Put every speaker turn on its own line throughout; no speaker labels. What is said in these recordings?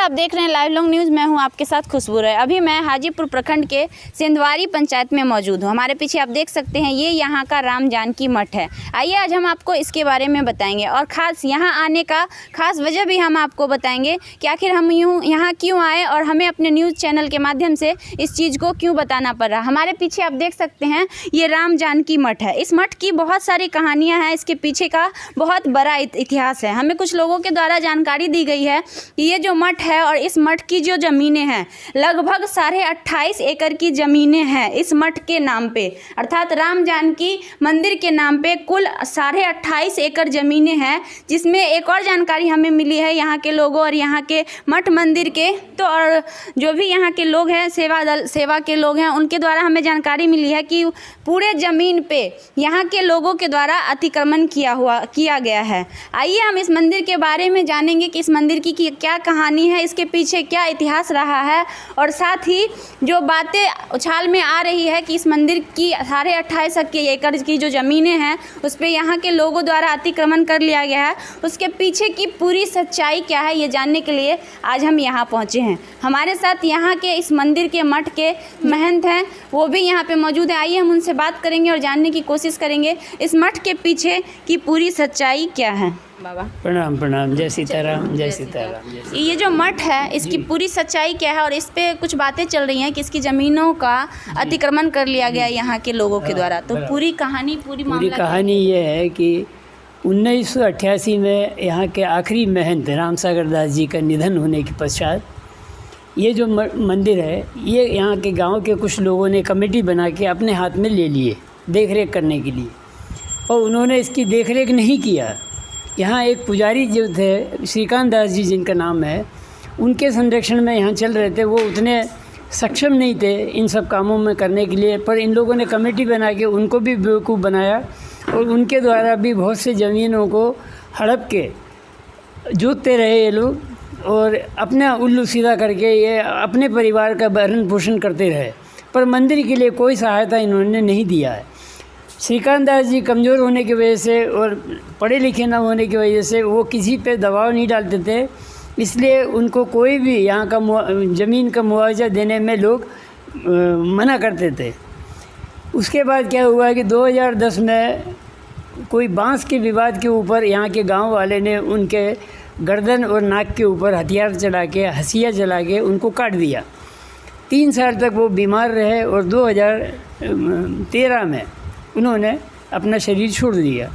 आप देख रहे हैं लाइव लॉन्ग न्यूज़। मैं हूं आपके साथ खुशबू राय। अभी मैं हाजीपुर प्रखंड के सिंधवारी पंचायत में मौजूद हूं। हमारे पीछे आप देख सकते हैं ये यहां का राम जानकी मठ है। आइए आज हम आपको इसके बारे में बताएंगे और ख़ास यहां आने का ख़ास वजह भी हम आपको बताएंगे कि आखिर हम यहाँ क्यों आए और हमें अपने न्यूज़ चैनल के माध्यम से इस चीज़ को क्यों बताना पड़ रहा। हमारे पीछे आप देख सकते हैं ये राम जानकी मठ है। इस मठ की बहुत सारी कहानियाँ हैं, इसके पीछे का बहुत बड़ा इतिहास है। हमें कुछ लोगों के द्वारा जानकारी दी गई है कि ये जो मठ है और इस मठ की जो ज़मीनें हैं लगभग 28.5 एकड़ की ज़मीनें हैं इस मठ के नाम पे, अर्थात राम जानकी मंदिर के नाम पे कुल 28.5 एकड़ ज़मीनें हैं। जिसमें एक और जानकारी हमें मिली है यहाँ के लोगों और यहाँ के मठ मंदिर के तो और जो भी यहाँ के लोग हैं सेवा के लोग हैं उनके द्वारा हमें जानकारी मिली है कि पूरे ज़मीन पे यहाँ के लोगों के द्वारा अतिक्रमण किया गया है। आइए हम इस मंदिर के बारे में जानेंगे कि इस मंदिर की क्या कहानी है, इसके पीछे क्या इतिहास रहा है और साथ ही जो बातें उछाल में आ रही है कि इस मंदिर की 28.5 एकड़ की जो ज़मीनें हैं उस पर यहाँ के लोगों द्वारा अतिक्रमण कर लिया गया है, उसके पीछे की पूरी सच्चाई क्या है ये जानने के लिए आज हम यहाँ पहुँचे हैं। हमारे साथ यहाँ के इस मंदिर के मठ के महंत हैं, वो भी यहाँ पे मौजूद है। आइए हम उनसे बात करेंगे और जानने की कोशिश करेंगे इस मठ के पीछे की पूरी सच्चाई क्या है। बाबा
प्रणाम प्रणाम, जय सीताराम जय सीताराम।
ये जो मठ है इसकी पूरी सच्चाई क्या है और इस पे कुछ बातें चल रही हैं कि इसकी ज़मीनों का अतिक्रमण कर लिया गया यहाँ के लोगों के द्वारा, तो पूरी कहानी
ये है कि 1988 में यहाँ के आखिरी महंत राम सागर दास जी का निधन होने के पश्चात ये जो मंदिर है ये यहाँ के गांव के कुछ लोगों ने कमेटी बना के अपने हाथ में ले लिए देख रेख करने के लिए, और उन्होंने इसकी देख रेख नहीं किया। यहाँ एक पुजारी जो थे श्रीकांत दास जी जिनका नाम है, उनके संरक्षण में यहाँ चल रहे थे। वो उतने सक्षम नहीं थे इन सब कामों में करने के लिए, पर इन लोगों ने कमेटी बना के उनको भी बेवकूफ़ बनाया और उनके द्वारा भी बहुत से ज़मीनों को हड़प के जोतते रहे ये लोग और अपना उल्लू सीधा करके ये अपने परिवार का भरण पोषण करते रहे, पर मंदिर के लिए कोई सहायता इन्होंने नहीं दिया है। श्रीकांत दास जी कमज़ोर होने की वजह से और पढ़े लिखे न होने की वजह से वो किसी पे दबाव नहीं डालते थे, इसलिए उनको कोई भी यहाँ का ज़मीन का मुआवजा देने में लोग मना करते थे। उसके बाद क्या हुआ कि 2010 में कोई बांस के विवाद के ऊपर यहाँ के गांव वाले ने उनके गर्दन और नाक के ऊपर हथियार चला के हंसिया चला के उनको काट दिया। 3 साल तक वो बीमार रहे और 2013 में उन्होंने अपना शरीर छोड़ दिया।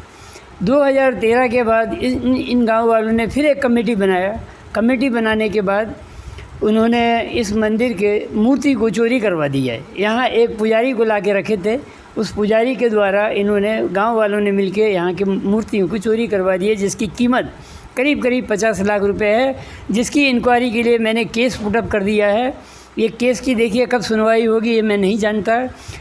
2013 के बाद इन गांव वालों ने फिर एक कमेटी बनाया। कमेटी बनाने के बाद उन्होंने इस मंदिर के मूर्ति को चोरी करवा दिया है। यहाँ एक पुजारी को ला के रखे थे, उस पुजारी के द्वारा इन्होंने गांव वालों ने मिलके यहाँ की मूर्तियों को चोरी करवा दी है, जिसकी कीमत करीब 50 लाख रुपए है, जिसकी इंक्वायरी के लिए मैंने केस पुटअप कर दिया है। ये केस की देखिए कब सुनवाई होगी ये मैं नहीं जानता।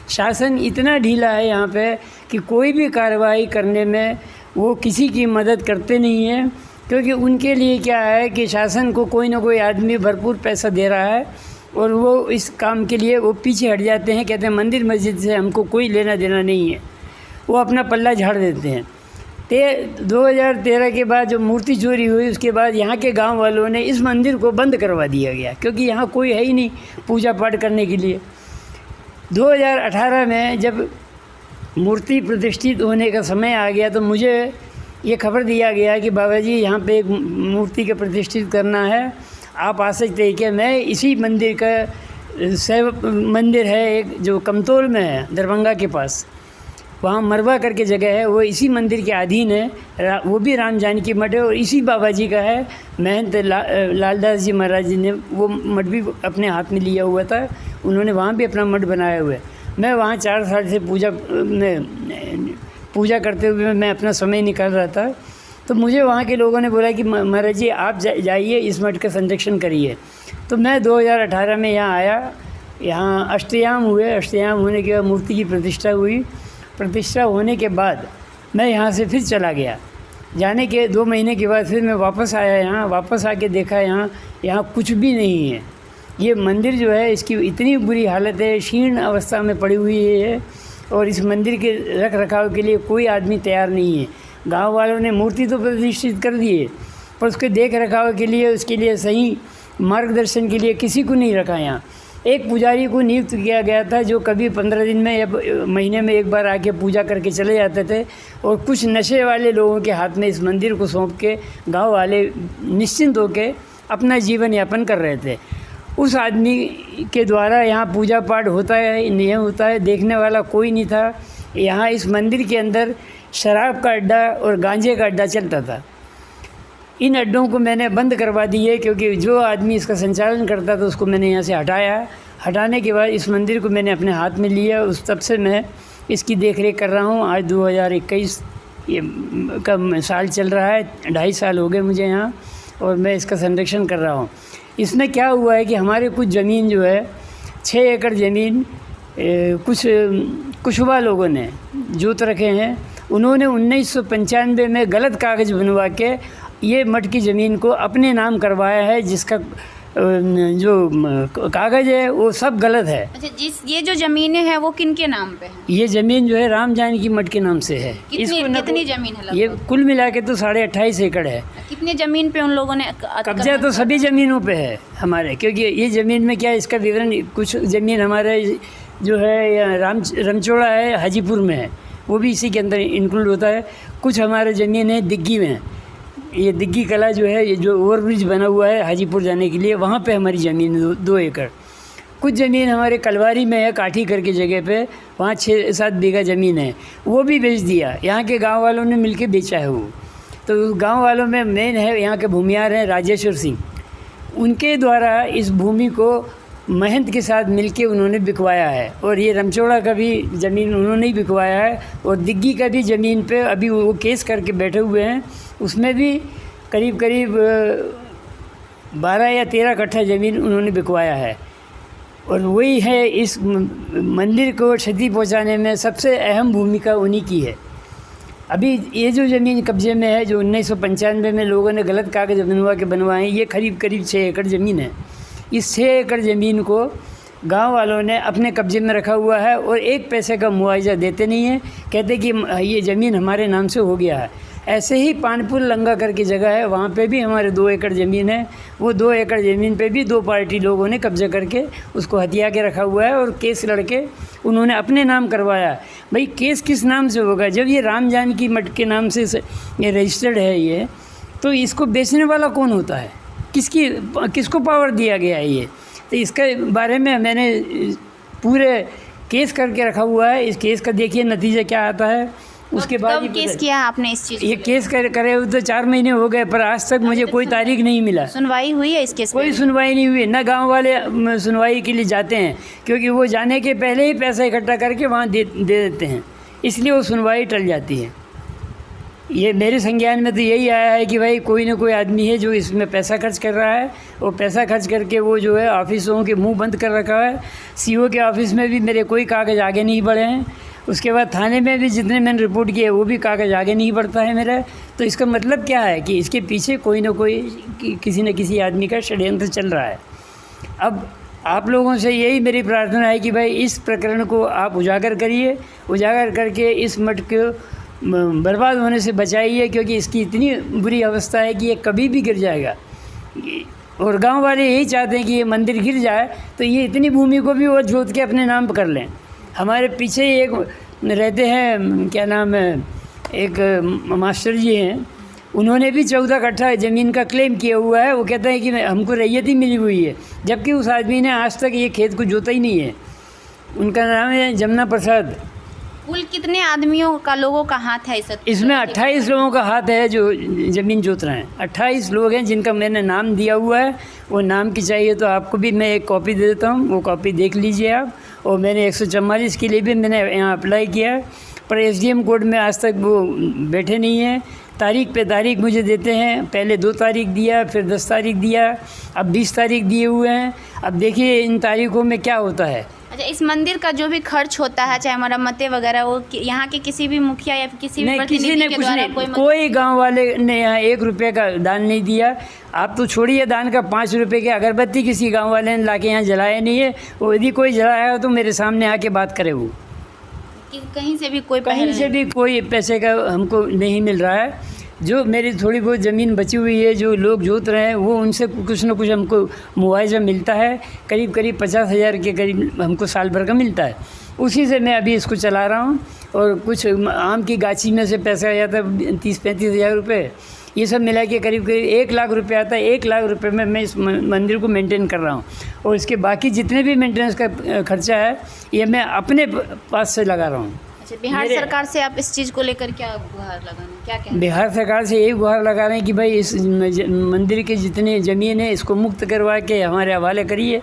शासन इतना ढीला है यहाँ पे कि कोई भी कार्रवाई करने में वो किसी की मदद करते नहीं हैं, क्योंकि उनके लिए क्या है कि शासन को कोई ना कोई आदमी भरपूर पैसा दे रहा है और वो इस काम के लिए वो पीछे हट जाते हैं, कहते हैं मंदिर मस्जिद से हमको कोई लेना देना नहीं है, वो अपना पल्ला झाड़ देते हैं। 2013 के बाद जो मूर्ति चोरी हुई उसके बाद यहाँ के गांव वालों ने इस मंदिर को बंद करवा दिया गया, क्योंकि यहाँ कोई है ही नहीं पूजा पाठ करने के लिए। 2018 में जब मूर्ति प्रतिष्ठित होने का समय आ गया तो मुझे ये खबर दिया गया कि बाबा जी यहाँ पे एक मूर्ति का प्रतिष्ठित करना है, आप आ सकते हैं क्या। मैं इसी मंदिर का मंदिर है एक जो कमतौल में है दरभंगा के पास, वहाँ मरवा करके जगह है, वो इसी मंदिर के अधीन है, वो भी राम जानकी मठ है और इसी बाबा जी का है। महंत लालदास जी महाराज जी ने वो मठ भी अपने हाथ में लिया हुआ था, उन्होंने वहाँ भी अपना मठ बनाया हुआ है। मैं वहाँ 4 साल से पूजा करते हुए मैं अपना समय निकाल रहा था, तो मुझे वहाँ के लोगों ने बोला कि महाराज जी आप जाइए इस मठ का संरक्षण करिए। तो मैं 2018 में यहाँ आया, यहाँ अष्टयाम हुए, अष्टयाम होने के बाद मूर्ति की प्रतिष्ठा हुई। प्रतिष्ठा होने के बाद मैं यहाँ से फिर चला गया। जाने के 2 महीने के बाद फिर मैं वापस आया यहाँ, वापस आके देखा यहाँ कुछ भी नहीं है। ये मंदिर जो है इसकी इतनी बुरी हालत है, क्षीण अवस्था में पड़ी हुई है और इस मंदिर के रख रखाव के लिए कोई आदमी तैयार नहीं है। गांव वालों ने मूर्ति तो प्रतिष्ठित कर दी है, पर उसके देख रखाव के लिए उसके लिए सही मार्गदर्शन के लिए किसी को नहीं रखा यहाँ। एक पुजारी को नियुक्त किया गया था जो कभी 15 दिन में या महीने में एक बार आके पूजा करके चले जाते थे, और कुछ नशे वाले लोगों के हाथ में इस मंदिर को सौंप के गांव वाले निश्चिंत होकर अपना जीवन यापन कर रहे थे। उस आदमी के द्वारा यहाँ पूजा पाठ होता है, नियम होता है, देखने वाला कोई नहीं था। यहाँ इस मंदिर के अंदर शराब का अड्डा और गांजे का अड्डा चलता था। इन अड्डों को मैंने बंद करवा दिए, क्योंकि जो आदमी इसका संचालन करता था उसको मैंने यहाँ से हटाया। हटाने के बाद इस मंदिर को मैंने अपने हाथ में लिया। उस तब से मैं इसकी देख रेख कर रहा हूँ। आज 2021 ये का साल चल रहा है, 2.5 साल हो गए मुझे यहाँ, और मैं इसका संरक्षण कर रहा हूँ। इसमें क्या हुआ है कि हमारे कुछ ज़मीन जो है 6 एकड़ ज़मीन कुछ कुशवा लोगों ने जोत रखे हैं। उन्होंने 1995 में गलत कागज़ बनवा के ये मठ की ज़मीन को अपने नाम करवाया है, जिसका जो कागज़ है वो सब गलत है।
अच्छा, ये जो ज़मीनें हैं वो किन के नाम पे है?
ये ज़मीन जो है राम जानकी मठ के नाम से है।
कितनी ज़मीन है?
ये कुल मिला के तो 28.5 एकड़ है।
कितने ज़मीन पे उन लोगों ने
कब्जा? तो सभी ज़मीनों पे है हमारे, क्योंकि ये ज़मीन में क्या है, इसका विवरण, कुछ ज़मीन हमारे जो है रमचोड़ा है, हाजीपुर में है, वो भी इसी के अंदर इंक्लूड होता है। कुछ हमारे ज़मीन है दिग्गी में, ये दिग्गी कला जो है, ये जो ओवरब्रिज बना हुआ है हाजीपुर जाने के लिए, वहाँ पे हमारी ज़मीन 2 एकड़। कुछ ज़मीन हमारे कलवारी में है, काठी करके जगह पे, वहाँ 6-7 बीघा ज़मीन है, वो भी बेच दिया। यहाँ के गांव वालों ने मिलके बेचा है वो। तो गांव वालों में मेन है यहाँ के भूमियार हैं राजेश्वर सिंह, उनके द्वारा इस भूमि को महंत के साथ मिलके उन्होंने बिकवाया है। और ये रमचोड़ा का भी ज़मीन उन्होंने ही बिकवाया है, और दिग्गी का भी ज़मीन पे अभी वो केस करके बैठे हुए हैं। उसमें भी करीब 12 या 13 कट्ठा ज़मीन उन्होंने बिकवाया है। और वही है इस मंदिर को क्षति पहुंचाने में सबसे अहम भूमिका उन्हीं की है। अभी ये जो ज़मीन कब्जे में है, जो 1995 में लोगों ने गलत कागज़ बनवा के बनवाए, ये करीब 6 एकड़ ज़मीन है। इस 6 एकड़ ज़मीन को गांव वालों ने अपने कब्जे में रखा हुआ है, और 1 पैसे का मुआवजा देते नहीं है। कहते कि ये ज़मीन हमारे नाम से हो गया है। ऐसे ही पानपुर लंगा करके जगह है, वहाँ पे भी हमारे 2 एकड़ ज़मीन है। वो 2 एकड़ ज़मीन पे भी 2 पार्टी लोगों ने कब्जा करके उसको हथिया के रखा हुआ है, और केस लड़के उन्होंने अपने नाम करवाया। भाई केस किस नाम से होगा? जब ये राम जानकी मठ के नाम से ये रजिस्टर्ड है ये, तो इसको बेचने वाला कौन होता है? किसको पावर दिया गया है ये? तो इसके बारे में मैंने पूरे केस करके रखा हुआ है। इस केस का देखिए नतीजा क्या आता है। उसके बाद
कब केस किया आपने इस चीज़?
ये केस करे हुए तो 4 महीने हो गए, पर आज तक मुझे कोई तारीख नहीं मिला।
सुनवाई हुई है इस केस?
कोई सुनवाई नहीं हुई। ना गांव वाले सुनवाई के लिए जाते हैं, क्योंकि वो जाने के पहले ही पैसा इकट्ठा करके वहाँ दे देते हैं, इसलिए वो सुनवाई टल जाती है। ये मेरे संज्ञान में तो यही आया है कि भाई कोई ना कोई आदमी है जो इसमें पैसा खर्च कर रहा है, और पैसा खर्च करके वो जो है ऑफिसों के मुंह बंद कर रखा है। सीओ के ऑफिस में भी मेरे कोई कागज़ आगे नहीं बढ़े हैं। उसके बाद थाने में भी जितने मैंने रिपोर्ट किए वो भी कागज़ आगे नहीं बढ़ता है मेरा। तो इसका मतलब क्या है कि इसके पीछे कोई ना कोई किसी न किसी आदमी का षड्यंत्र चल रहा है। अब आप लोगों से यही मेरी प्रार्थना है कि भाई इस प्रकरण को आप उजागर करिए, उजागर करके इस मठ को बर्बाद होने से बचाइए, क्योंकि इसकी इतनी बुरी अवस्था है कि ये कभी भी गिर जाएगा। और गांव वाले यही चाहते हैं कि ये मंदिर गिर जाए, तो ये इतनी भूमि को भी वो जोत के अपने नाम कर लें। हमारे पीछे एक रहते हैं, क्या नाम है, एक मास्टर जी हैं, उन्होंने भी 14 कट्ठा ज़मीन का क्लेम किया हुआ है। वो कहते हैं कि हमको रैयत ही मिली हुई है, जबकि उस आदमी ने आज तक ये खेत को जोता ही नहीं है। उनका नाम है जमुना प्रसाद।
कुल कितने आदमियों का, लोगों का हाथ है
इसमें? 28 लोगों का हाथ है जो ज़मीन जोत रहे हैं। 28 लोग हैं जिनका मैंने नाम दिया हुआ है। वो नाम की चाहिए तो आपको भी मैं एक कॉपी दे देता हूँ, वो कॉपी देख लीजिए आप। और मैंने 144 के लिए भी मैंने यहाँ अप्लाई किया है, पर SDM कोर्ट में आज तक वो बैठे नहीं हैं। तारीख पे तारीख मुझे देते हैं, पहले 2 तारीख दिया, फिर 10 तारीख दिया, अब 20 तारीख दिए हुए हैं। अब देखिए इन तारीखों में क्या होता है।
अच्छा, इस मंदिर का जो भी खर्च होता है, चाहे मरम्मतें वगैरह, वो यहाँ के किसी भी मुखिया या किसी भी प्रतिनिधि के द्वारा
कोई गांव वाले ने यहाँ 1 रुपये का दान नहीं दिया। आप तो छोड़िए दान का, 5 रुपये की अगरबत्ती किसी गांव वाले ने लाके यहाँ जलाया नहीं है। वो यदि कोई जलाया हो तो मेरे सामने आके बात करे। वो
कहीं से भी कोई
पैसे का हमको नहीं मिल रहा है। जो मेरी थोड़ी बहुत ज़मीन बची हुई है, जो लोग जोत रहे हैं, वो उनसे कुछ ना कुछ हमको मुआवजा मिलता है। करीब करीब 50,000 के करीब हमको साल भर का मिलता है। उसी से मैं अभी इसको चला रहा हूँ। और कुछ आम की गाछी में से पैसा आ जाता है 30-35 हज़ार रुपये। ये सब मिला के करीब करीब 1 लाख रुपये आता है। 1 लाख रुपये में मैं इस मंदिर को मेंटेन कर रहा हूँ। और इसके बाकी जितने भी मेंटेनेंस का खर्चा है, ये मैं अपने पास से लगा रहा हूँ।
अच्छा, बिहार सरकार से आप इस चीज़ को लेकर क्या गुहार लगाना, क्या कहना?
बिहार सरकार से यही गुहार लगा रहे हैं कि भाई इस मंदिर की जितनी ज़मीन है, इसको मुक्त करवा के हमारे हवाले करिए,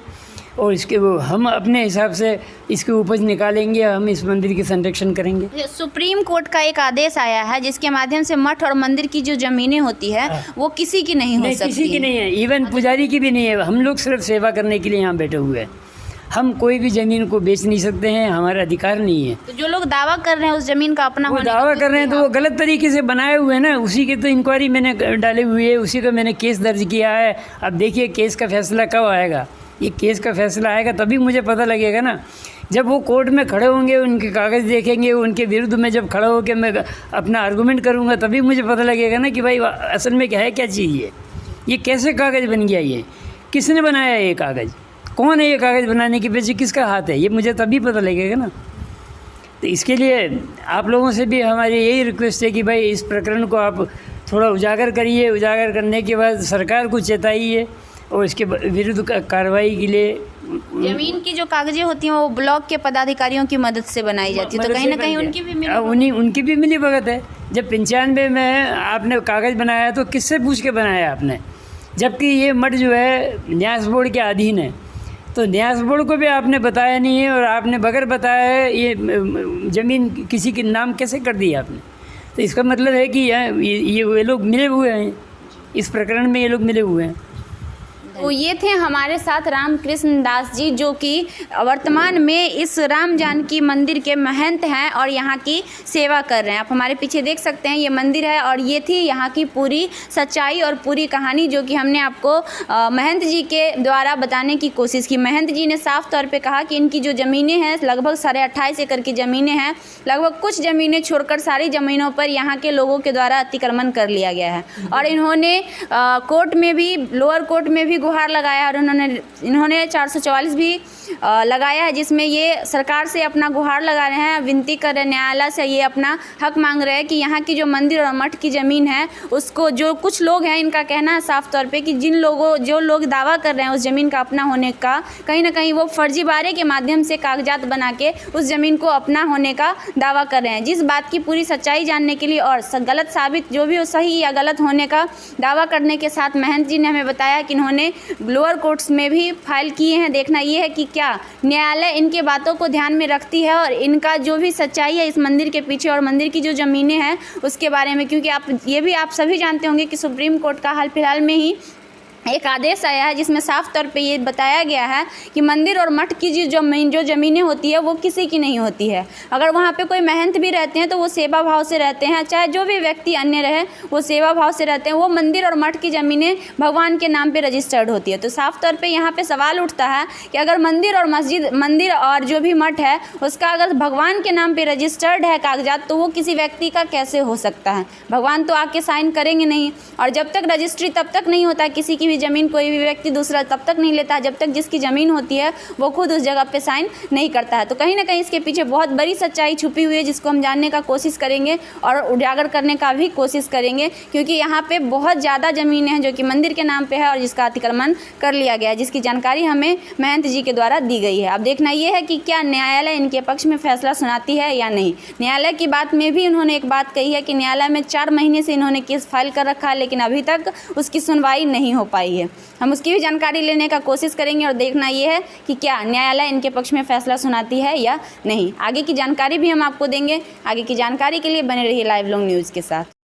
और इसके हम अपने हिसाब से इसकी उपज निकालेंगे। हम इस मंदिर की संरक्षण करेंगे।
सुप्रीम कोर्ट का एक आदेश आया है जिसके माध्यम से मठ और मंदिर की जो ज़मीनें होती है वो किसी की नहीं हो सकती।
किसी की नहीं है, इवन पुजारी की भी नहीं है। हम लोग सिर्फ सेवा करने के लिए यहाँ बैठे हुए हैं। हम कोई भी ज़मीन को बेच नहीं सकते हैं, हमारा अधिकार नहीं है।
तो जो लोग दावा कर रहे हैं उस ज़मीन का अपना
वो
होने का,
दावा कर रहे हैं तो वो गलत तरीके से बनाए हुए हैं ना। उसी की तो इंक्वायरी मैंने डाली हुई है, उसी का मैंने केस दर्ज किया है। अब देखिए केस का फैसला कब आएगा। ये केस का फैसला आएगा तभी मुझे पता लगेगा ना। जब वो कोर्ट में खड़े होंगे, उनके कागज़ देखेंगे, उनके विरुद्ध में जब खड़ा होकर मैं अपना आर्गूमेंट करूँगा, तभी मुझे पता लगेगा ना कि भाई असल में क्या है, क्या चीज़ है, ये कैसे कागज़ बन गया, ये किसने बनाया, ये कागज़ कौन है, ये कागज़ बनाने के पीछे किसका हाथ है, ये मुझे तभी पता लगेगा ना। तो इसके लिए आप लोगों से भी हमारी यही रिक्वेस्ट है कि भाई इस प्रकरण को आप थोड़ा उजागर करिए। उजागर करने के बाद सरकार को चेताइए और इसके विरुद्ध कार्रवाई के लिए।
जमीन की जो कागजें होती हैं वो ब्लॉक के पदाधिकारियों की मदद से बनाई जाती है, तो कहीं ना कहीं
उनकी भी मिली भगत है। जब 95 में आपने कागज़ बनाया तो किससे पूछ के बनाया आपने, जबकि ये मठ जो है न्यास बोर्ड के अधीन है। तो न्यास बोर्ड को भी आपने बताया नहीं है, और आपने बगैर बताया है ये ज़मीन किसी के नाम कैसे कर दी आपने। तो इसका मतलब है कि ये लोग मिले हुए हैं, इस प्रकरण में ये लोग मिले हुए हैं।
तो ये थे हमारे साथ रामकृष्ण दास जी, जो कि वर्तमान में इस राम जानकी मंदिर के महंत हैं और यहाँ की सेवा कर रहे हैं। आप हमारे पीछे देख सकते हैं, ये मंदिर है और ये थी यहाँ की पूरी सच्चाई और पूरी कहानी जो कि हमने आपको महंत जी के द्वारा बताने की कोशिश की। महंत जी ने साफ तौर पे कहा कि इनकी जो ज़मीनें हैं लगभग 28.5 एकड़ की ज़मीनें हैं। लगभग कुछ ज़मीनें छोड़कर सारी ज़मीनों पर यहाँ के लोगों के द्वारा अतिक्रमण कर लिया गया है। और इन्होंने कोर्ट में भी, लोअर कोर्ट में भी गुहार लगाया और इन्होंने 444 भी लगाया है, जिसमें ये सरकार से अपना गुहार लगा रहे हैं, विनती कर रहे हैं, न्यायालय से ये अपना हक मांग रहे हैं कि यहाँ की जो मंदिर और मठ की ज़मीन है उसको, जो कुछ लोग हैं इनका कहना है साफ तौर पे कि जो लोग दावा कर रहे हैं उस ज़मीन का अपना होने का, कहीं ना कहीं वो फर्जीवाड़े के माध्यम से कागजात बना के उस ज़मीन को अपना होने का दावा कर रहे हैं। जिस बात की पूरी सच्चाई जानने के लिए और गलत साबित जो भी हो, सही या गलत होने का दावा करने के साथ महंत जी ने हमें बताया कि इन्होंने लोअर कोर्ट्स में भी फाइल किए हैं। देखना ये है कि क्या न्यायालय इनके बातों को ध्यान में रखती है और इनका जो भी सच्चाई है इस मंदिर के पीछे और मंदिर की जो ज़मीनें हैं उसके बारे में। क्योंकि आप सभी जानते होंगे कि सुप्रीम कोर्ट का हाल फिलहाल में ही एक आदेश आया है जिसमें साफ तौर पे ये बताया गया है कि मंदिर और मठ की जो ज़मीनें होती है वो किसी की नहीं होती है। अगर वहाँ पे कोई महंत भी रहते हैं तो वो सेवा भाव से रहते हैं, चाहे जो भी व्यक्ति अन्य रहे वो सेवा भाव से रहते हैं। वो मंदिर और मठ की ज़मीनें भगवान के नाम पे रजिस्टर्ड होती है। तो साफ तौर पे यहाँ पे सवाल उठता है कि अगर मंदिर और जो भी मठ है उसका अगर भगवान के नाम पर रजिस्टर्ड है कागजात, तो वो किसी व्यक्ति का कैसे हो सकता है। भगवान तो आके साइन करेंगे नहीं, और जब तक रजिस्ट्री तब तक नहीं होता किसी की ज़मीन, कोई भी व्यक्ति दूसरा तब तक नहीं लेता जब तक जिसकी ज़मीन होती है वो खुद उस जगह पे साइन नहीं करता है। तो कहीं ना कहीं इसके पीछे बहुत बड़ी सच्चाई छुपी हुई है जिसको हम जानने का कोशिश करेंगे और उजागर करने का भी कोशिश करेंगे, क्योंकि यहाँ पे बहुत ज़्यादा ज़मीनें हैं जो कि मंदिर के नाम पे है और जिसका अतिक्रमण कर लिया गया है, जिसकी जानकारी हमें महंत जी के द्वारा दी गई है। अब देखना ये है कि क्या न्यायालय इनके पक्ष में फैसला सुनाती है या नहीं। न्यायालय की बात में भी उन्होंने एक बात कही है कि न्यायालय में 4 महीने से इन्होंने केस फाइल कर रखा है, लेकिन अभी तक उसकी सुनवाई नहीं हो पाई है। हम उसकी भी जानकारी लेने का कोशिश करेंगे और देखना ये है कि क्या न्यायालय इनके पक्ष में फैसला सुनाती है या नहीं। आगे की जानकारी भी हम आपको देंगे। आगे की जानकारी के लिए बने रहिए लाइव लॉन्ग न्यूज़ के साथ।